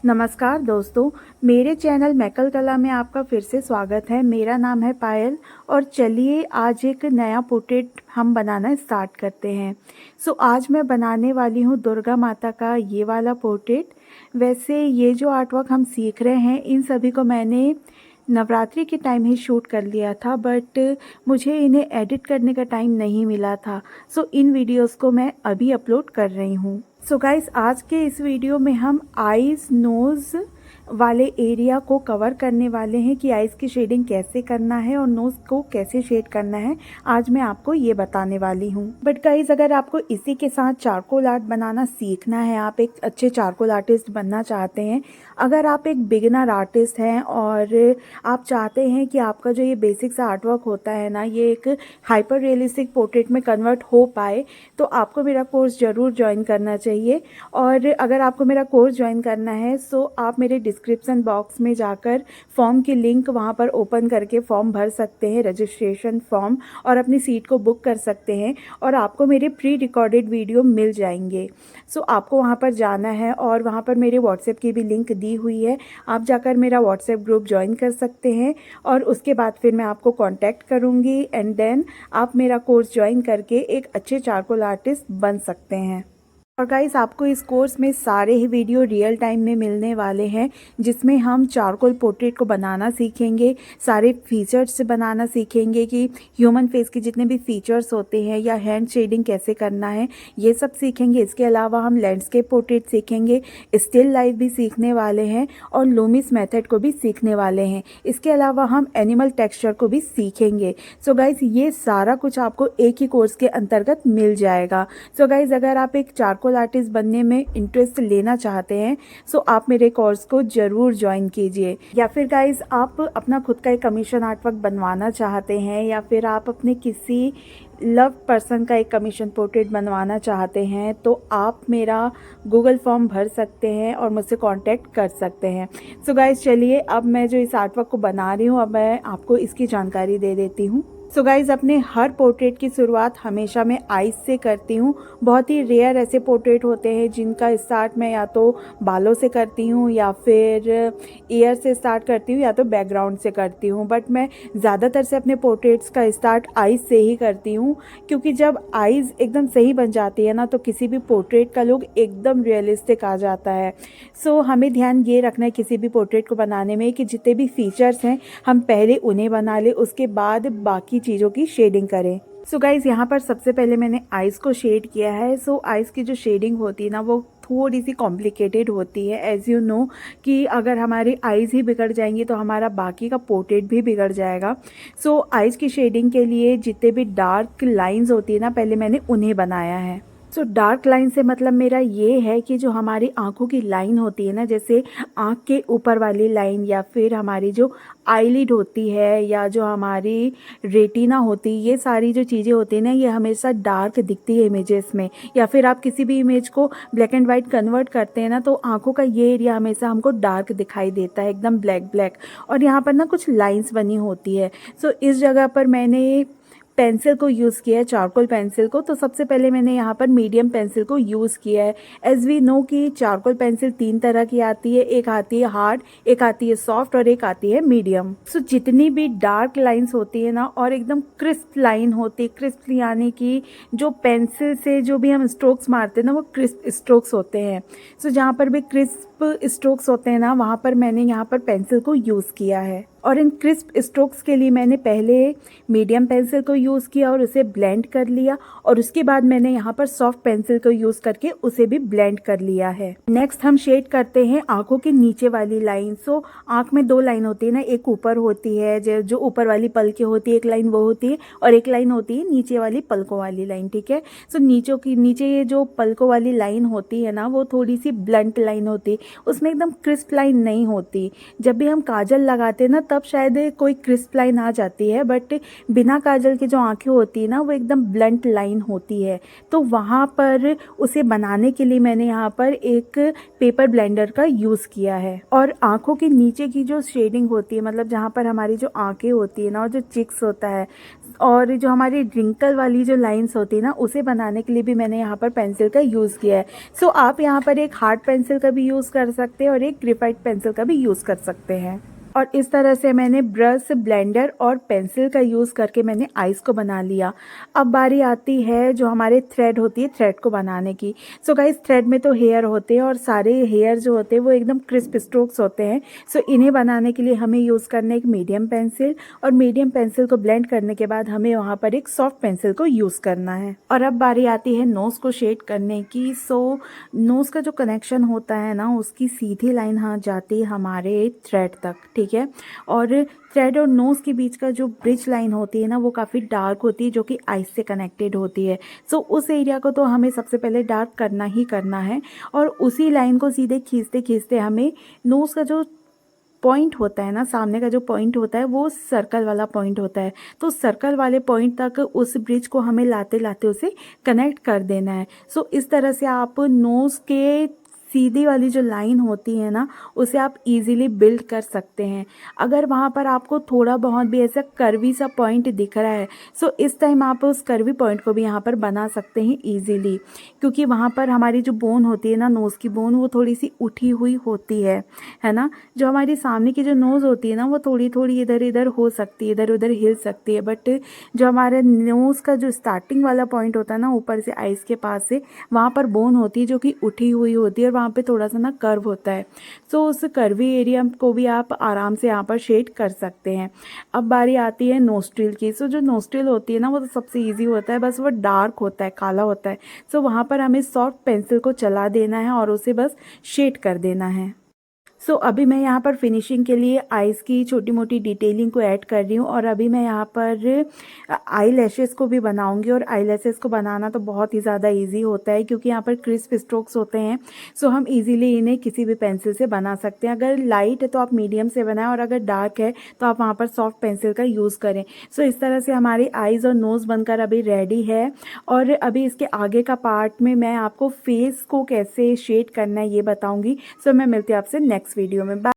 नमस्कार दोस्तों, मेरे चैनल मैकल कला में आपका फिर से स्वागत है। मेरा नाम है पायल और चलिए आज एक नया पोर्ट्रेट हम बनाना स्टार्ट करते हैं। आज मैं बनाने वाली हूँ दुर्गा माता का ये वाला पोर्ट्रेट। वैसे ये जो आर्ट वर्क हम सीख रहे हैं इन सभी को मैंने नवरात्रि के टाइम ही शूट कर लिया था, बट मुझे इन्हें एडिट करने का टाइम नहीं मिला था। इन वीडियोस को मैं अभी अपलोड कर रही हूँ। गाइस, आज के इस वीडियो में हम आईज नोज़ वाले एरिया को कवर करने वाले हैं कि आईज की शेडिंग कैसे करना है और नोज़ को कैसे शेड करना है। आज मैं आपको ये बताने वाली हूँ। बट गाइस, अगर आपको इसी के साथ चारकोल आर्ट बनाना सीखना है, आप एक अच्छे चारकोल आर्टिस्ट बनना चाहते हैं, अगर आप एक बिगिनर आर्टिस्ट हैं और आप चाहते हैं कि आपका जो ये बेसिक सा आर्ट वर्क होता है ना, ये एक हाइपर रियलिस्टिक पोर्ट्रेट में कन्वर्ट हो पाए, तो आपको मेरा कोर्स ज़रूर ज्वाइन करना चाहिए। और अगर आपको मेरा कोर्स ज्वाइन करना है आप मेरे डिस्क्रिप्शन बॉक्स में जाकर फॉर्म की लिंक वहाँ पर ओपन करके फॉर्म भर सकते हैं, रजिस्ट्रेशन फॉर्म, और अपनी सीट को बुक कर सकते हैं और आपको मेरे प्री रिकॉर्डेड वीडियो मिल जाएंगे। आपको वहाँ पर जाना है और वहाँ पर मेरे व्हाट्सएप की भी लिंक दी हुई है। आप जाकर मेरा व्हाट्सएप ग्रुप ज्वाइन कर सकते हैं और उसके बाद फिर मैं आपको कांटेक्ट करूँगी एंड देन आप मेरा कोर्स ज्वाइन करके एक अच्छे चारकोल आर्टिस्ट बन सकते हैं। और गाइस, आपको इस कोर्स में सारे ही वीडियो रियल टाइम में मिलने वाले हैं, जिसमें हम चारकोल पोर्ट्रेट को बनाना सीखेंगे, सारे फीचर्स से बनाना सीखेंगे कि ह्यूमन फेस के जितने भी फीचर्स होते हैं या हैंड शेडिंग कैसे करना है, ये सब सीखेंगे। इसके अलावा हम लैंडस्केप पोर्ट्रेट सीखेंगे, स्टिल लाइफ भी सीखने वाले हैं और लूमिस मेथड को भी सीखने वाले हैं। इसके अलावा हम एनिमल टेक्सचर को भी सीखेंगे। गाइस, ये सारा कुछ आपको एक ही कोर्स के अंतर्गत मिल जाएगा। गाइस, अगर आप एक चारकोल आर्टिस्ट बनने में इंटरेस्ट लेना चाहते हैं आप मेरे कोर्स को जरूर ज्वाइन कीजिए। या फिर गाइस, आप अपना खुद का एक कमीशन आर्ट वर्क बनवाना चाहते हैं या फिर आप अपने किसी लव पर्सन का एक कमीशन पोर्ट्रेट बनवाना चाहते हैं तो आप मेरा गूगल फॉर्म भर सकते हैं और मुझसे कांटेक्ट कर सकते हैं। गाइस, चलिए अब मैं जो इस आर्ट वर्क को बना रही हूँ अब मैं आपको इसकी जानकारी दे देती हूँ। गाइस, अपने हर पोर्ट्रेट की शुरुआत हमेशा मैं आईज से करती हूँ। बहुत ही रेयर ऐसे पोर्ट्रेट होते हैं जिनका स्टार्ट मैं या तो बालों से करती हूँ या फिर ईयर से स्टार्ट करती हूँ या तो बैकग्राउंड से करती हूँ, बट मैं ज़्यादातर से अपने पोर्ट्रेट्स का स्टार्ट आईज से ही करती हूँ, क्योंकि जब आईज एकदम सही बन जाती है ना तो किसी भी पोर्ट्रेट का लुक एकदम रियलिस्टिक आ जाता है। हमें ध्यान ये रखना है किसी भी पोर्ट्रेट को बनाने में कि जितने भी फीचर्स हैं हम पहले उन्हें बना लें, उसके बाद बाकी चीज़ों की शेडिंग करें। गाइज, यहाँ पर सबसे पहले मैंने आइज को शेड किया है। आइज की जो शेडिंग होती है ना वो थोड़ी सी कॉम्प्लिकेटेड होती है। एज यू नो कि अगर हमारी आइज़ ही बिगड़ जाएंगी तो हमारा बाकी का पोर्ट्रेट भी बिगड़ जाएगा। आइज़ की शेडिंग के लिए जितने भी डार्क लाइंस होती है ना पहले मैंने उन्हें बनाया है। डार्क लाइन से मतलब मेरा ये है कि जो हमारी आंखों की लाइन होती है ना, जैसे आंख के ऊपर वाली लाइन या फिर हमारी जो आईलिड होती है या जो हमारी रेटिना होती है, ये सारी जो चीज़ें होती हैं ना ये हमेशा डार्क दिखती है इमेजेस में। या फिर आप किसी भी इमेज को ब्लैक एंड वाइट कन्वर्ट करते हैं ना तो आंखों का ये एरिया हमेशा हमको डार्क दिखाई देता है, एकदम ब्लैक ब्लैक, और यहाँ पर ना कुछ लाइन्स बनी होती है। इस जगह पर मैंने पेंसिल को यूज़ किया है, चारकोल पेंसिल को। सबसे पहले मैंने यहाँ पर मीडियम पेंसिल को यूज़ किया है। एज वी नो कि चारकोल पेंसिल 3 तरह की आती है, एक आती है हार्ड, एक आती है सॉफ्ट और एक आती है मीडियम। जितनी भी डार्क लाइंस होती है ना और एकदम क्रिस्प लाइन होती है, क्रिस्प यानी कि जो पेंसिल से जो भी हम स्ट्रोक्स मारते हैं ना वो क्रिस्प स्ट्रोक्स होते हैं। जहाँ पर भी क्रिस्प स्ट्रोक्स होते हैं ना वहाँ पर मैंने यहाँ पर पेंसिल को यूज़ किया है। और इन क्रिस्प स्ट्रोक्स के लिए मैंने पहले मीडियम पेंसिल को यूज़ किया और उसे ब्लेंड कर लिया, और उसके बाद मैंने यहाँ पर सॉफ्ट पेंसिल को यूज़ करके उसे भी ब्लेंड कर लिया है। नेक्स्ट हम शेड करते हैं आंखों के नीचे वाली लाइन। आंख में 2 लाइन होती है ना, एक ऊपर होती है जो ऊपर वाली पलकें होती है, एक लाइन वो होती है, और एक लाइन होती है नीचे वाली पलकों वाली लाइन, ठीक है। नीचे ये जो पलकों वाली लाइन होती है ना वो थोड़ी सी ब्लंट लाइन होती है, उसमें एकदम क्रिस्प लाइन नहीं होती। जब भी हम काजल लगाते हैं ना तब शायद कोई क्रिस्प लाइन आ जाती है, बट बिना काजल के जो आंखें होती है ना वो एकदम ब्लंट लाइन होती है। वहाँ पर उसे बनाने के लिए मैंने यहाँ पर एक पेपर ब्लेंडर का यूज़ किया है। और आंखों के नीचे की जो शेडिंग होती है, मतलब जहाँ पर हमारी जो आंखें होती है ना और जो चिक्स होता है, और जो हमारी रिंकल वाली जो लाइंस होती है ना, उसे बनाने के लिए भी मैंने यहाँ पर पेंसिल का यूज़ किया है। सो आप यहाँ पर एक हार्ड पेंसिल का भी यूज़ कर सकते हैं और एक ग्रेफाइट पेंसिल का भी यूज़ कर सकते हैं। और इस तरह से मैंने ब्रश, ब्लेंडर और पेंसिल का यूज़ करके मैंने आइस को बना लिया। अब बारी आती है जो हमारे थ्रेड होती है, थ्रेड को बनाने की। सो गाइस, थ्रेड में तो हेयर होते हैं और सारे हेयर जो होते हैं वो एकदम क्रिस्प स्ट्रोक्स होते हैं। सो इन्हें बनाने के लिए हमें यूज़ करना है एक मीडियम पेंसिल, और मीडियम पेंसिल को ब्लेंड करने के बाद हमें वहाँ पर एक सॉफ्ट पेंसिल को यूज़ करना है। और अब बारी आती है नोज़ को शेड करने की। सो नोज़ का जो कनेक्शन होता है ना, उसकी सीधी लाइन हाँ जाती है हमारे थ्रेड तक, ठीक है। और थ्रेड और नोज़ के बीच का जो ब्रिज लाइन होती है ना, वो काफ़ी डार्क होती है, जो कि आइस से कनेक्टेड होती है। सो उस एरिया को तो हमें सबसे पहले डार्क करना ही करना है, और उसी लाइन को सीधे खींचते खींचते हमें नोज़ का जो पॉइंट होता है ना, सामने का जो पॉइंट होता है वो सर्कल वाला पॉइंट होता है। तो सर्कल वाले पॉइंट तक उस ब्रिज को हमें लाते लाते उसे कनेक्ट कर देना है। सो इस तरह से आप नोज़ के सीधी वाली जो लाइन होती है ना, उसे आप इजीली बिल्ड कर सकते हैं। अगर वहाँ पर आपको थोड़ा बहुत भी ऐसा कर्वी सा पॉइंट दिख रहा है, सो इस टाइम आप उस कर्वी पॉइंट को भी यहाँ पर बना सकते हैं इजीली, क्योंकि वहाँ पर हमारी जो बोन होती है ना, नोज़ की बोन, वो थोड़ी सी उठी हुई होती है ना। जो हमारी सामने की जो नोज़ होती है ना, वो थोड़ी थोड़ी इधर इधर हो सकती है, इधर उधर हिल सकती है, बट जो हमारे नोज़ का जो स्टार्टिंग वाला पॉइंट होता है ना, ऊपर से आइस के पास से, वहाँ पर बोन होती है जो कि उठी हुई होती है, और वहाँ पे थोड़ा सा ना कर्व होता है। सो उस कर्वी एरिया को भी आप आराम से यहाँ पर शेड कर सकते हैं। अब बारी आती है नोस्ट्रिल की। सो जो नोस्ट्रिल होती है ना, वो तो सबसे ईजी होता है, बस वो डार्क होता है, काला होता है। सो वहाँ पर हमें सॉफ्ट पेंसिल को चला देना है और उसे बस शेड कर देना है। सो अभी मैं यहाँ पर फिनिशिंग के लिए आईज़ की छोटी मोटी डिटेलिंग को ऐड कर रही हूँ, और अभी मैं यहाँ पर आई लैशेज़ को भी बनाऊँगी। और आई लैशेज़ को बनाना तो बहुत ही ज़्यादा इजी होता है, क्योंकि यहाँ पर क्रिस्प स्ट्रोक्स होते हैं। सो हम इजीली इन्हें किसी भी पेंसिल से बना सकते हैं। अगर लाइट है तो आप मीडियम से बनाएं, और अगर डार्क है तो आप वहाँ पर सॉफ्ट पेंसिल का यूज़ करें। सो इस तरह से हमारी आईज़ और नोज़ बनकर अभी रेडी है। और अभी इसके आगे का पार्ट में मैं आपको फेस को कैसे शेड करना है ये बताऊँगी। सो मैं मिलती हूँ आपसे नेक्स्ट वीडियो में। बाय।